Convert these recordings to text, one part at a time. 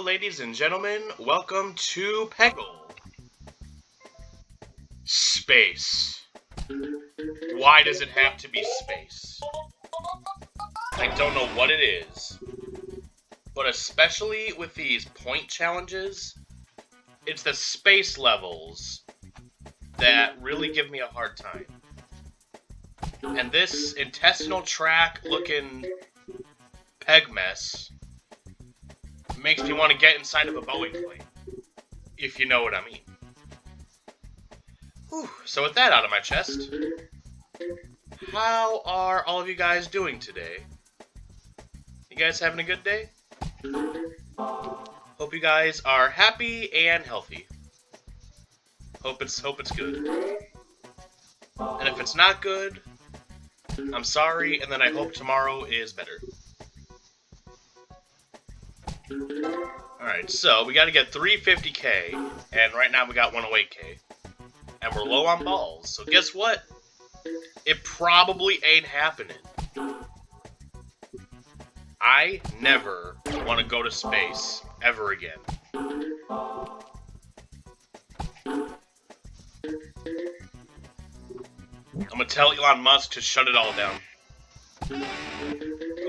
ladies and gentlemen. Welcome to Peggle. Space. Why does it have to be space? I don't know what it is, but especially with these point challenges, it's the space levels that really give me a hard time. And this intestinal tract looking peg mess makes me want to get inside of a Boeing plane, if you know what I mean. Whew. So with that out of my chest, how are all of you guys doing today? You guys having a good day? Hope you guys are happy and healthy. Hope it's good. And if it's not good, I'm sorry, and then I hope tomorrow is better. Alright, so we gotta get 350k, and right now we got 108k. And we're low on balls, so guess what? It probably ain't happening. I never want to go to space ever again. I'm gonna tell Elon Musk to shut it all down.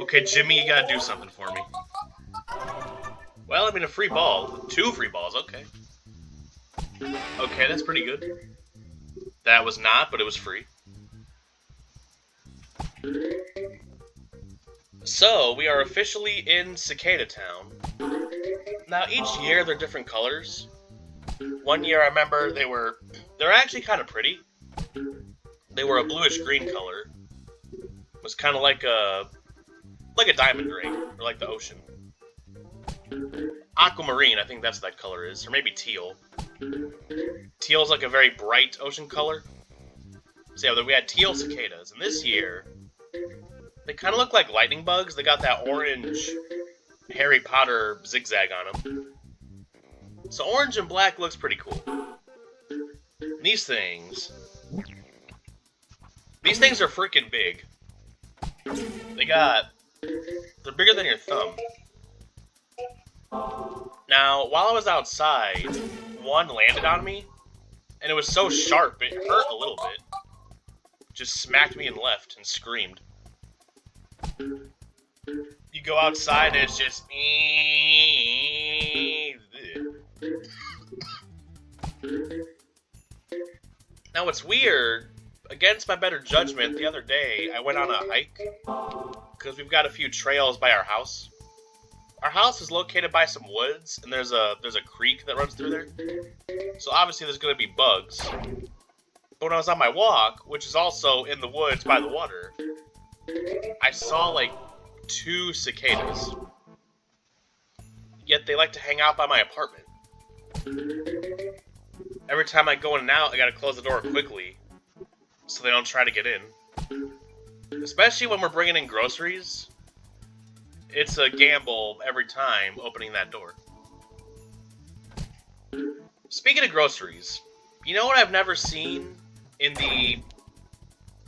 Okay, Jimmy, you gotta do something for me. Well, I mean, a free ball. 2 free balls, okay. Okay, that's pretty good. That was not, but it was free. So, we are officially in Cicada Town. Now, each year they're different colors. One year I remember they're actually kind of pretty. They were a bluish-green color. It was kind of like a diamond ring, or like the ocean. Aquamarine, I think that's what that color is, or maybe teal. Teal is like a very bright ocean color. So yeah, we had teal cicadas, and this year, they kind of look like lightning bugs. They got that orange Harry Potter zigzag on them. So orange and black looks pretty cool. These things are freaking big. They're bigger than your thumb. Now, while I was outside, one landed on me, and it was so sharp, it hurt a little bit. Just smacked me and left and screamed. You go outside and it's just... Now, what's weird, against my better judgment, the other day, I went on a hike, because we've got a few trails by our house. Our house is located by some woods, and there's a creek that runs through there. So obviously there's going to be bugs. But when I was on my walk, which is also in the woods by the water, I saw like 2 cicadas. Yet they like to hang out by my apartment. Every time I go in and out, I gotta close the door quickly so they don't try to get in. Especially when we're bringing in groceries. It's a gamble every time opening that door. Speaking of groceries, you know what I've never seen in the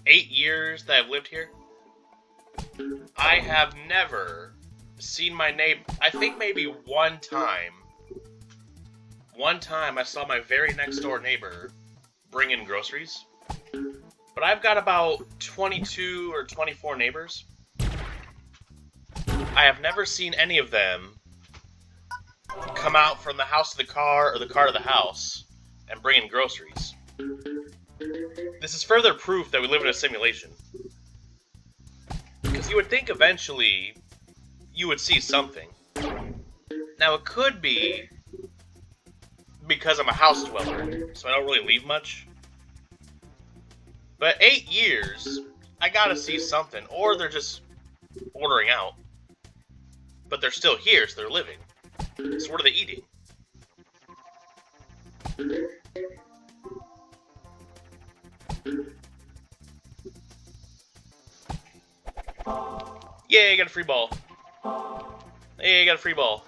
8 years that I've lived here? I have never seen my neighbor. I think maybe one time I saw my very next door neighbor bring in groceries. But I've got about 22 or 24 neighbors. I have never seen any of them come out from the house to the car or the car to the house and bring in groceries. This is further proof that we live in a simulation. Because you would think eventually you would see something. Now it could be because I'm a house dweller, so I don't really leave much. But 8 years, I gotta see something, or they're just ordering out. But they're still here, so they're living. So what are they eating? Yay, I got a free ball. Hey, I got a free ball.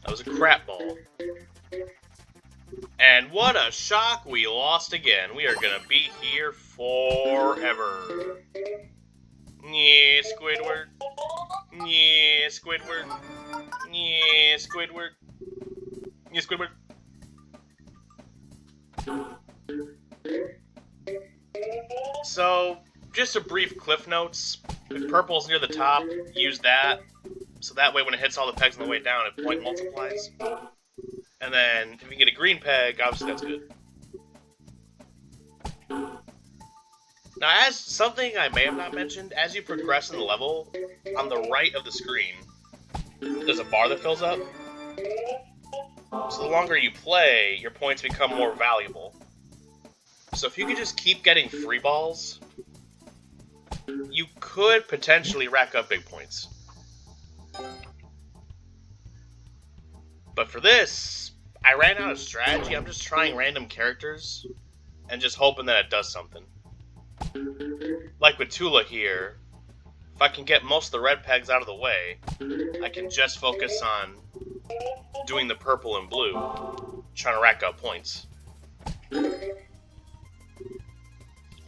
That was a crap ball. And what a shock, we lost again. We are gonna be here forever. Yeah, Squidward. Yeah, Squidward. Yeah, Squidward. Yeah, Squidward. So, just a brief cliff notes. If purple's near the top, use that. So that way when it hits all the pegs on the way down, it point multiplies. And then, if you get a green peg, obviously that's good. Now, as something I may have not mentioned, as you progress in the level, on the right of the screen, there's a bar that fills up. So the longer you play, your points become more valuable. So if you could just keep getting free balls, you could potentially rack up big points. But for this, I ran out of strategy. I'm just trying random characters and just hoping that it does something. Like with Tula here, if I can get most of the red pegs out of the way, I can just focus on doing the purple and blue, trying to rack up points.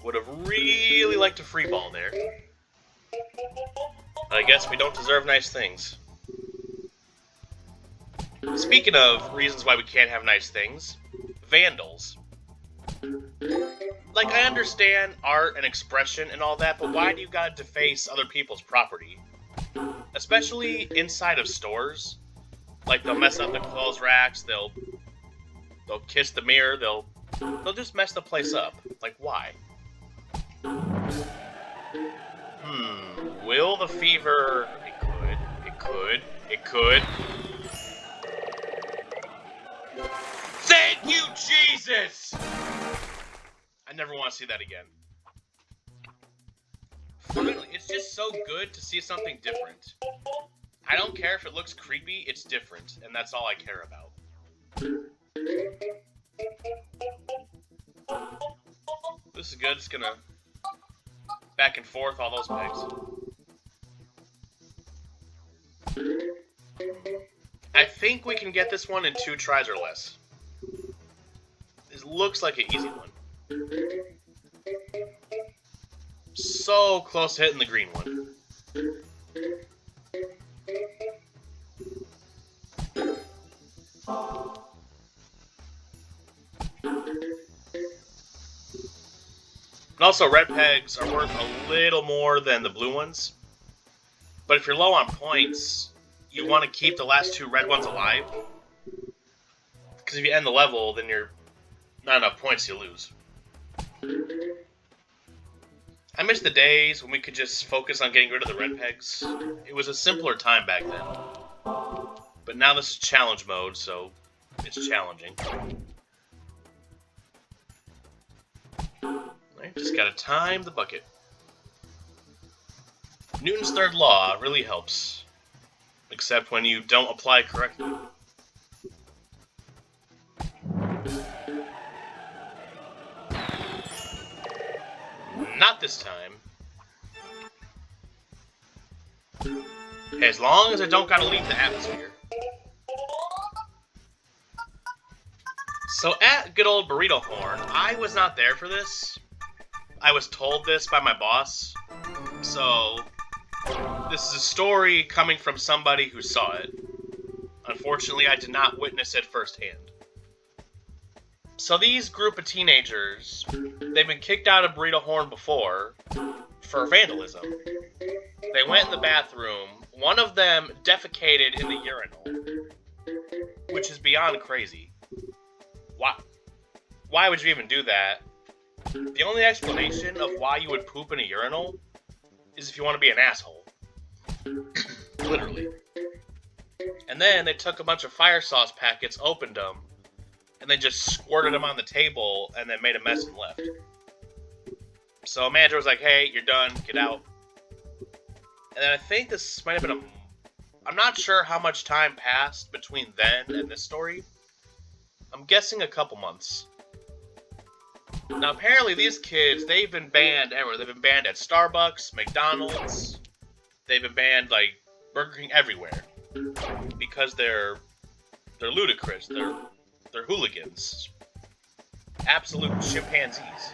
Would have really liked a free ball there. But I guess we don't deserve nice things. Speaking of reasons why we can't have nice things, vandals. Like, I understand art and expression and all that, but why do you gotta deface other people's property? Especially inside of stores. Like, they'll mess up the clothes racks, they'll kiss the mirror, they'll just mess the place up. Like, why? Will the fever... It could. Thank you, Jesus! I never want to see that again. Finally, it's just so good to see something different. I don't care if it looks creepy, it's different, and that's all I care about. This is good, it's gonna back and forth all those pegs. I think we can get this one in 2 tries or less. This looks like an easy one. So close to hitting the green one. And also, red pegs are worth a little more than the blue ones. But if you're low on points, you want to keep the last 2 red ones alive. Because if you end the level, then you're not enough points, you lose. I miss the days when we could just focus on getting rid of the red pegs. It was a simpler time back then. But now this is challenge mode, so it's challenging. Right, just gotta time the bucket. Newton's third law really helps. Except when you don't apply correctly. Not this time. As long as I don't gotta leave the atmosphere. So at good old Burrito Horn, I was not there for this. I was told this by my boss. So this is a story coming from somebody who saw it. Unfortunately, I did not witness it firsthand. So these group of teenagers, they've been kicked out of Burrito Horn before for vandalism. They went in the bathroom. One of them defecated in the urinal, which is beyond crazy. Why would you even do that? The only explanation of why you would poop in a urinal is if you want to be an asshole. Literally. And then they took a bunch of fire sauce packets, opened them, and then just squirted them on the table, and then made a mess and left. So manager was like, hey, you're done, get out. And then I think this might have been I'm not sure how much time passed between then and this story. I'm guessing a couple months. Now apparently these kids, they've been banned everywhere. They've been banned at Starbucks, McDonald's. They've been banned, like, Burger King, everywhere. Because they're ludicrous. They're hooligans. Absolute chimpanzees.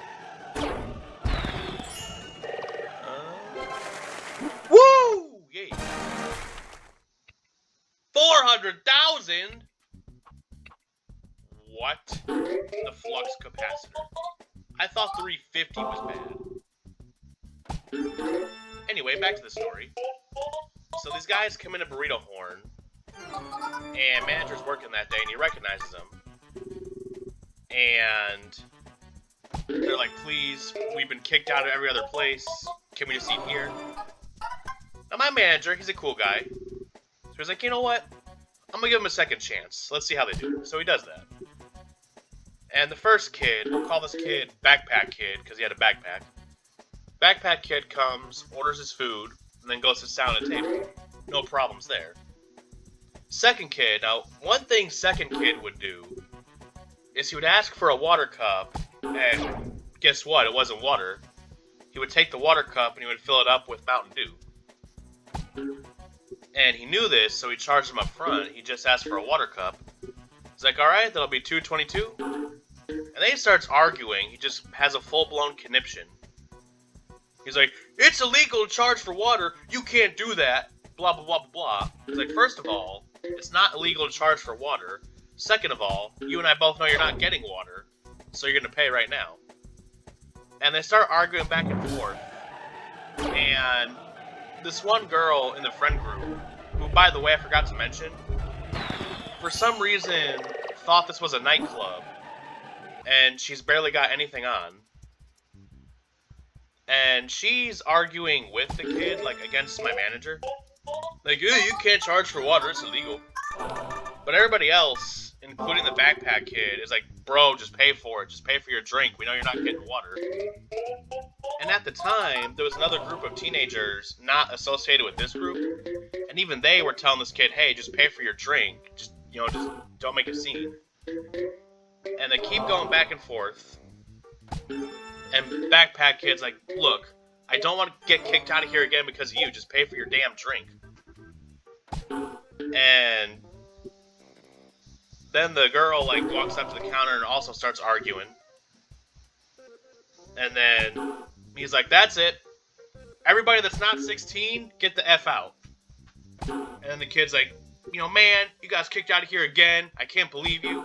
Woo! Yay. 3,000? What? The flux capacitor. I thought 350 was bad. Anyway, back to the story. So these guys come in a burrito horn, and manager's working that day, and he recognizes them. And they're like, please, we've been kicked out of every other place. Can we just eat here? Now my manager, he's a cool guy. So he's like, you know what? I'm gonna give him a second chance. Let's see how they do. So he does that. And the first kid, we'll call this kid Backpack Kid, because he had a backpack. Backpack Kid comes, orders his food, and then goes to sit down at a table. No problems there. Second kid, now, one thing second kid would do is he would ask for a water cup, and guess what? It wasn't water. He would take the water cup and he would fill it up with Mountain Dew. And he knew this, so he charged him up front. He just asked for a water cup. He's like, alright, that'll be $2.22. And then he starts arguing. He just has a full-blown conniption. He's like, it's illegal to charge for water. You can't do that. Blah, blah, blah, blah, blah. He's like, first of all, it's not illegal to charge for water. Second of all, you and I both know you're not getting water, so you're going to pay right now. And they start arguing back and forth. And this one girl in the friend group, who, by the way, I forgot to mention, for some reason thought this was a nightclub, and she's barely got anything on. And she's arguing with the kid, like, against my manager. Like, yeah, you can't charge for water, it's illegal. But everybody else, including the backpack kid, is like, bro, just pay for it. Just pay for your drink. We know you're not getting water. And at the time, there was another group of teenagers not associated with this group. And even they were telling this kid, hey, just pay for your drink. Just, just don't make a scene. And they keep going back and forth. And backpack kid's like, look, I don't want to get kicked out of here again because of you. Just pay for your damn drink. And then the girl, like, walks up to the counter and also starts arguing. And then he's like, that's it. Everybody that's not 16, get the F out. And then the kid's like, man, you guys kicked out of here again. I can't believe you.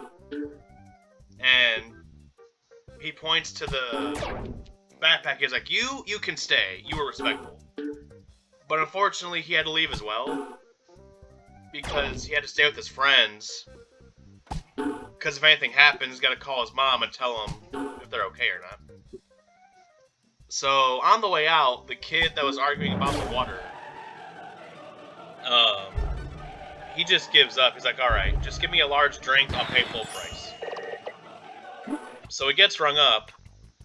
And he points to the backpack. He's like, you can stay. You were respectful. But unfortunately, he had to leave as well. Because he had to stay with his friends. Because if anything happens, he's got to call his mom and tell him if they're okay or not. So, on the way out, the kid that was arguing about the water, he just gives up. He's like, alright, just give me a large drink, I'll pay full price. So he gets rung up.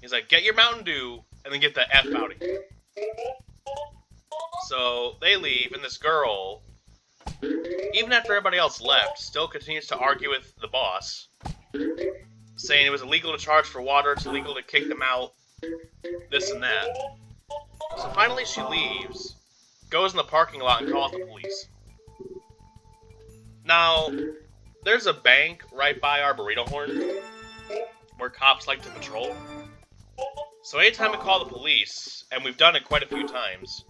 He's like, get your Mountain Dew, and then get the F out of here. So, they leave, and this girl, even after everybody else left, still continues to argue with the boss, saying it was illegal to charge for water, it's illegal to kick them out, this and that. So finally she leaves, goes in the parking lot and calls the police. Now, there's a bank right by our burrito horn, where cops like to patrol. So anytime we call the police, and we've done it quite a few times,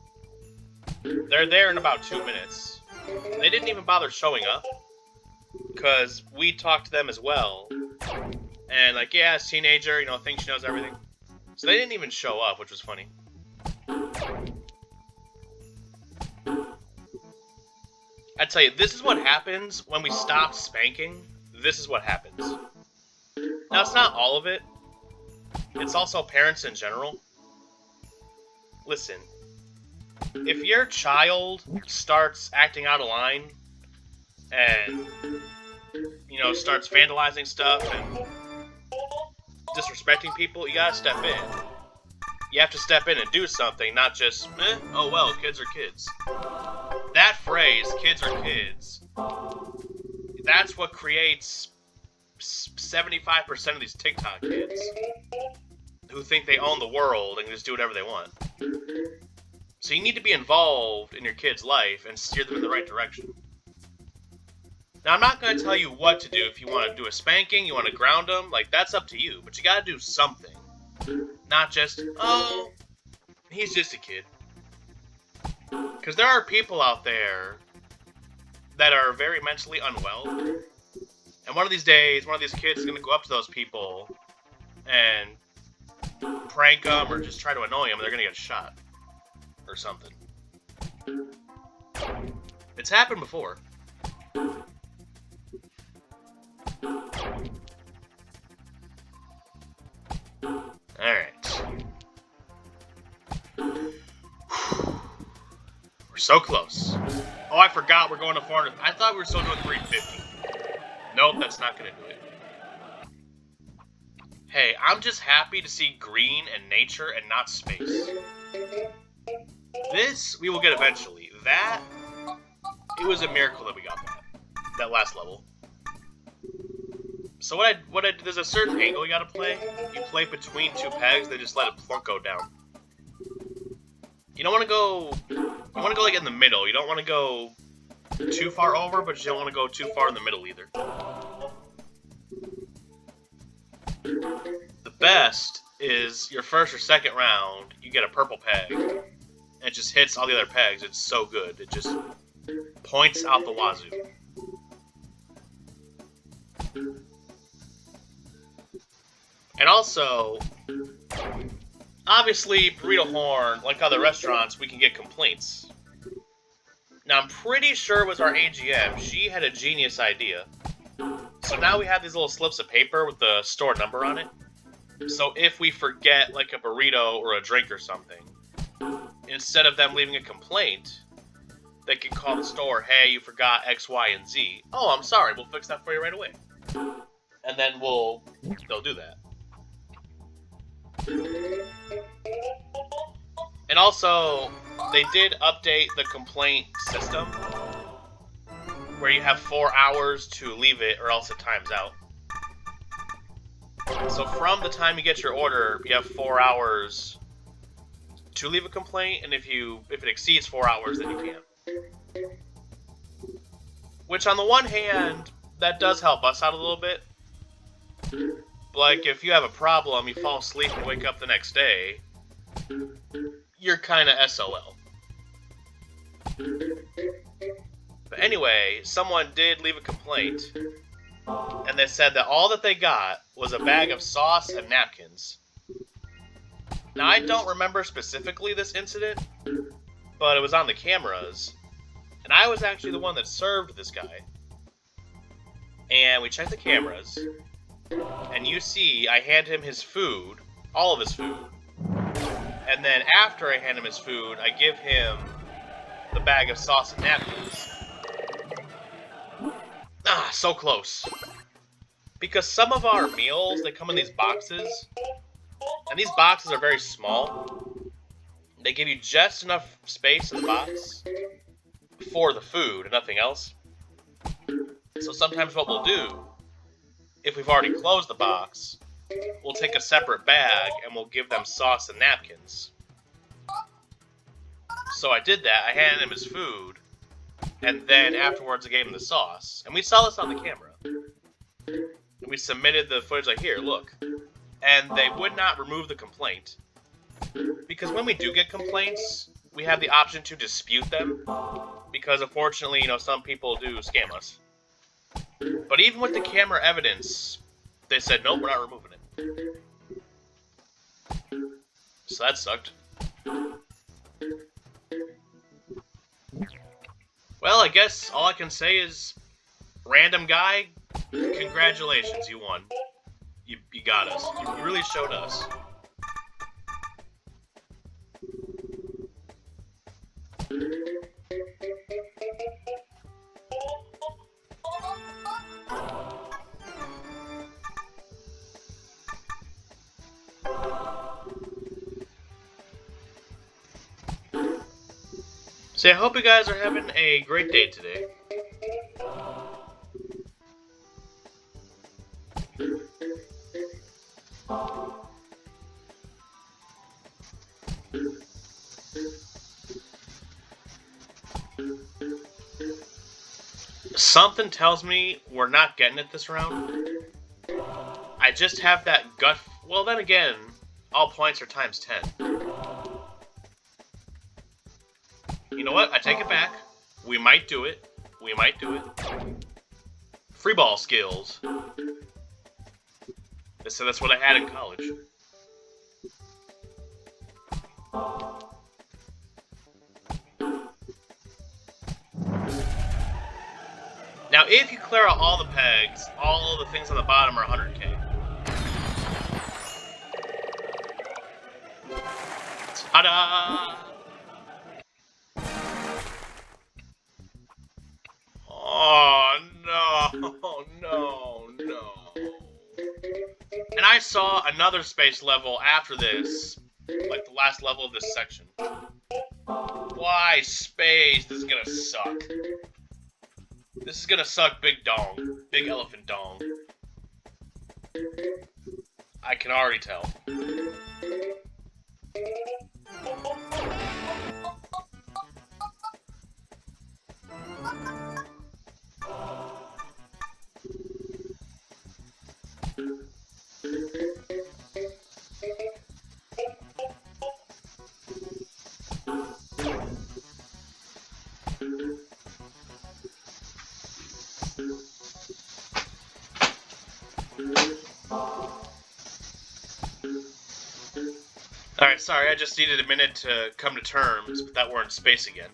they're there in about 2 minutes. They didn't even bother showing up, because we talked to them as well, and like, yeah, it's teenager, thinks she knows everything. So they didn't even show up, which was funny. I tell you, this is what happens when we stop spanking. This is what happens. Now, it's not all of it. It's also parents in general. Listen. If your child starts acting out of line and, starts vandalizing stuff and disrespecting people, you gotta step in. You have to step in and do something, not just, oh well, kids are kids. That phrase, kids are kids, that's what creates 75% of these TikTok kids who think they own the world and can just do whatever they want. So you need to be involved in your kid's life and steer them in the right direction. Now, I'm not going to tell you what to do. If you want to do a spanking, you want to ground them, that's up to you. But you got to do something. Not just, oh, he's just a kid. Because there are people out there that are very mentally unwell. And one of these days, one of these kids is going to go up to those people and prank them or just try to annoy them, and they're going to get shot. Or something. It's happened before. Alright. We're so close. Oh, I forgot we're going to 400. I thought we were still doing 350. Nope, that's not going to do it. Hey, I'm just happy to see green and nature and not space. This, we will get eventually. That, it was a miracle that we got that last level. So there's a certain angle you gotta play. You play between two pegs, they just let it plunk go down. You don't want to go, you want to go like in the middle. You don't want to go too far over, but you don't want to go too far in the middle either. The best is your first or second round, you get a purple peg, and it just hits all the other pegs. It's so good. It just points out the wazoo. And also, obviously, Burrito Horn, like other restaurants, we can get complaints. Now, I'm pretty sure it was our AGM. She had a genius idea. So now we have these little slips of paper with the store number on it. So if we forget, like, a burrito or a drink or something, instead of them leaving a complaint, they can call the store, hey, you forgot X, Y, and Z. Oh, I'm sorry, we'll fix that for you right away. And then they'll do that. And also, they did update the complaint system, where you have 4 hours to leave it or else it times out. So from the time you get your order, you have 4 hours to leave a complaint, and if it exceeds 4 hours, then you can't. Which on the one hand, that does help us out a little bit. Like, if you have a problem, you fall asleep and wake up the next day, you're kinda SOL. But anyway, someone did leave a complaint, and they said that all that they got was a bag of sauce and napkins. Now, I don't remember specifically this incident, but it was on the cameras, and I was actually the one that served this guy. And we checked the cameras, and you see I hand him his food, all of his food, and then after I hand him his food, I give him the bag of sauce and napkins. Ah, so close. Because some of our meals, they come in these boxes, and these boxes are very small. They give you just enough space in the box for the food and nothing else. So sometimes what we'll do, if we've already closed the box, we'll take a separate bag and we'll give them sauce and napkins. So I did that. I handed him his food, and then afterwards I gave him the sauce. And we saw this on the camera. And we submitted the footage like, here, look. And they would not remove the complaint. Because when we do get complaints, we have the option to dispute them. Because unfortunately, you know, some people do scam us. But even with the camera evidence, they said, nope, we're not removing it. So that sucked. Well, I guess all I can say is, random guy, congratulations, you won. You got us. You really showed us. So I hope you guys are having a great day today. Something tells me we're not getting it this round. I just have that gut. Well, then again, all points are times 10. You know what? I take it back. We might do it. We might do it. Free ball skills. So that's what I had in college. Now, if you clear out all the pegs, all the things on the bottom are 100k. Ta-da! Oh, no. And I saw another space level after this, like the last level of this section. Why space? This is gonna suck. This is gonna suck big dong. Big elephant dong. I can already tell. Alright, sorry, I just needed a minute to come to terms with that we're in space again.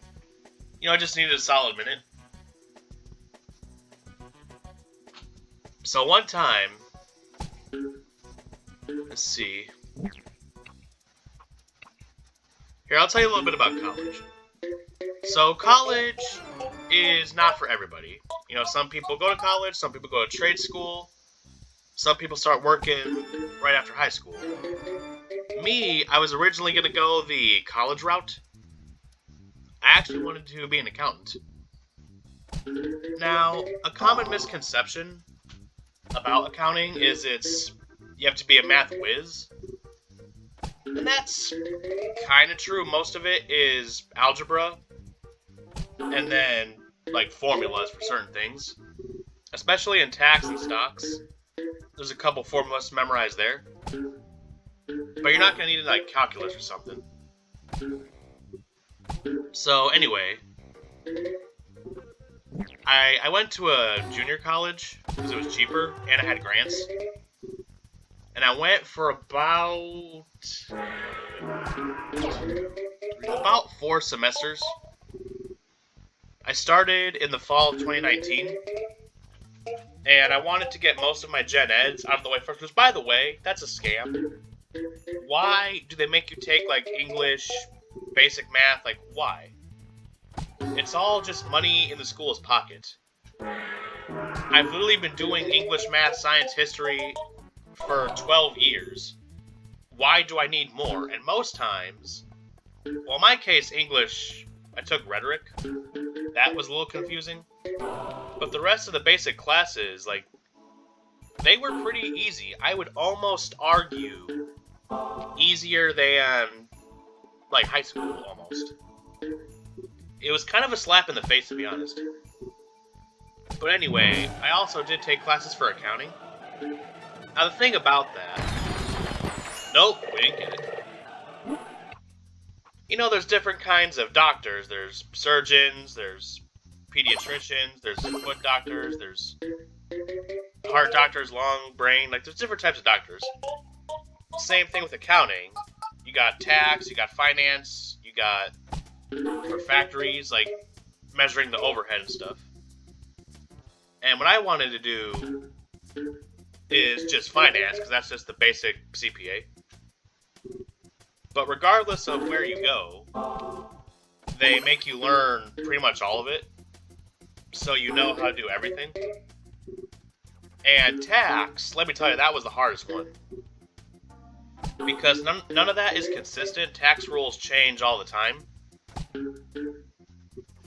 You know, I just needed a solid minute. So one time, let's see. Here, I'll tell you a little bit about college. So college is not for everybody. You know, some people go to college, some people go to trade school, some people start working right after high school. Me, I was originally going to go the college route. I actually wanted to be an accountant. Now, a common misconception about accounting is you have to be a math whiz. And that's kind of true. Most of it is algebra, and then, like, formulas for certain things. Especially in tax and stocks. There's a couple formulas to memorize there. But you're not going to need, like, calculus or something. So, anyway, I went to a junior college because it was cheaper, and I had grants. And I went for about 4 semesters. I started in the fall of 2019. And I wanted to get most of my gen eds out of the way first. Because, by the way, that's a scam. Why do they make you take, like, English, basic math? Like, why? It's all just money in the school's pocket. I've literally been doing English, math, science, history for 12 years. Why do I need more? And most times, well, in my case, English, I took rhetoric. That was a little confusing. But the rest of the basic classes, like, they were pretty easy. I would almost argue easier than, like, high school, almost. It was kind of a slap in the face, to be honest. But anyway, I also did take classes for accounting. Now, the thing about that... Nope, we didn't get it. You know, there's different kinds of doctors. There's surgeons, there's pediatricians, there's foot doctors, there's heart doctors, lung, brain. Like, there's different types of doctors. Same thing with accounting. You got tax, you got finance, you got for factories, like measuring the overhead and stuff. And what I wanted to do is just finance, because that's just the basic CPA. But regardless of where you go, they make you learn pretty much all of it, so you know how to do everything. And tax, let me tell you, that was the hardest one. Because none of that is consistent. Tax rules change all the time.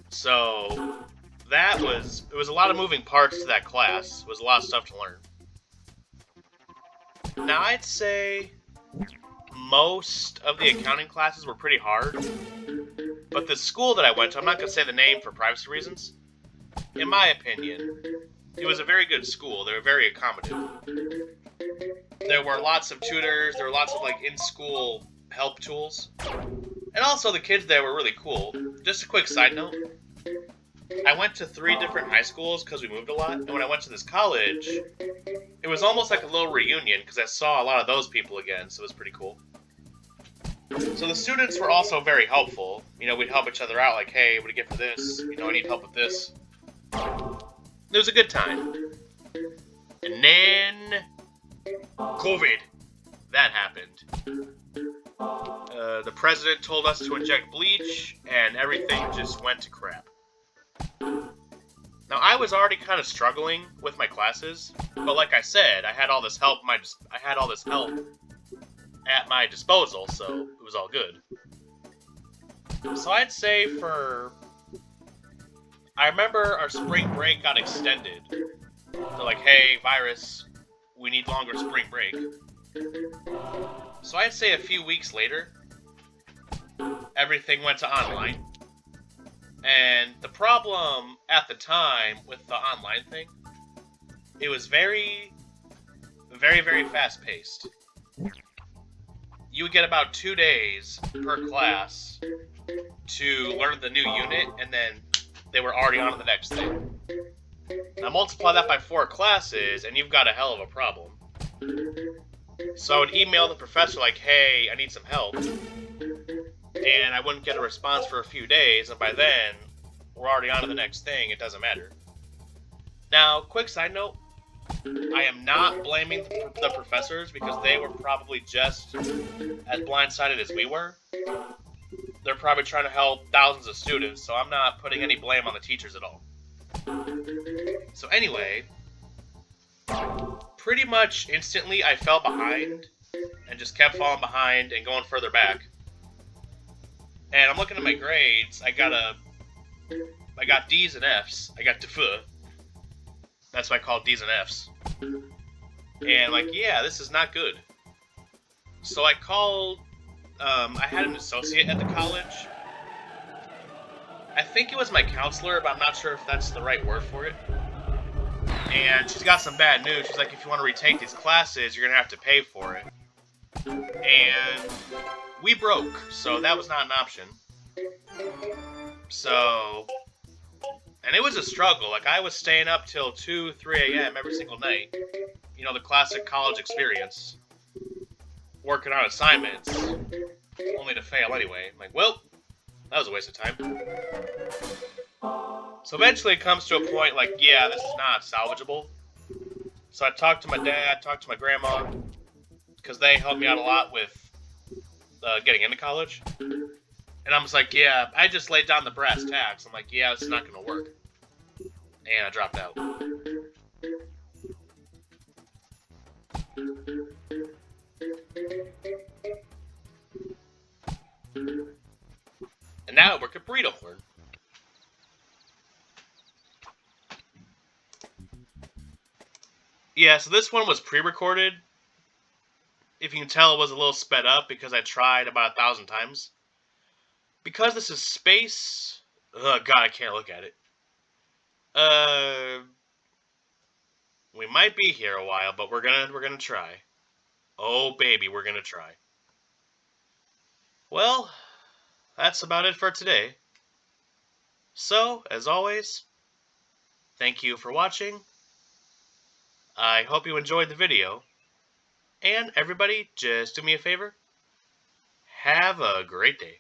So, it was a lot of moving parts to that class. It was a lot of stuff to learn. Now, I'd say most of the accounting classes were pretty hard. But the school that I went to, I'm not going to say the name for privacy reasons. In my opinion, it was a very good school. They were very accommodative. There were lots of tutors. There were lots of, like, in-school help tools. And also, the kids there were really cool. Just a quick side note. I went to 3 different high schools because we moved a lot, and when I went to this college, it was almost like a little reunion because I saw a lot of those people again, so it was pretty cool. So the students were also very helpful. You know, we'd help each other out, like, hey, what do you get for this? You know, I need help with this. It was a good time. And then COVID. That happened. The president told us to inject bleach, and everything just went to crap. Now, I was already kind of struggling with my classes, but like I said, I had all this help at my disposal, so it was all good. So I'd say I remember our spring break got extended. They're like, hey, virus, we need longer spring break. So I'd say a few weeks later, everything went to online. And the problem at the time with the online thing, it was very, very, very fast-paced. You would get about 2 days per class to learn the new unit, and then they were already on to the next thing. Now multiply that by 4 classes, and you've got a hell of a problem. So I would email the professor like, hey, I need some help. And I wouldn't get a response for a few days, and by then, we're already on to the next thing, it doesn't matter. Now, quick side note, I am not blaming the professors because they were probably just as blindsided as we were. They're probably trying to help thousands of students, so I'm not putting any blame on the teachers at all. So anyway, pretty much instantly I fell behind and just kept falling behind and going further back. And I'm looking at my grades. I got D's and F's. I got DFA. That's what I call D's and F's. And like, yeah, this is not good. So I called. I had an associate at the college. I think it was my counselor, but I'm not sure if that's the right word for it. And she's got some bad news. She's like, if you want to retake these classes, you're gonna have to pay for it. And we broke, so that was not an option. So, and it was a struggle. Like, I was staying up till 2, 3 a.m. every single night. You know, the classic college experience. Working on assignments, only to fail anyway. I'm like, well, that was a waste of time. So eventually it comes to a point like, yeah, this is not salvageable. So I talked to my dad, talked to my grandma, because they helped me out a lot with getting into college. And I was like, yeah, I just laid down the brass tacks. I'm like, yeah, this is not going to work. And I dropped out. And now I work at Burrito Horn. Yeah, so this one was pre-recorded. If you can tell, it was a little sped up because I tried about 1,000 times. Because this is space... Oh, God, I can't look at it. We might be here a while, but we're gonna try. Oh, baby, we're gonna try. Well, that's about it for today. So, as always, thank you for watching. I hope you enjoyed the video. And everybody, just do me a favor. Have a great day.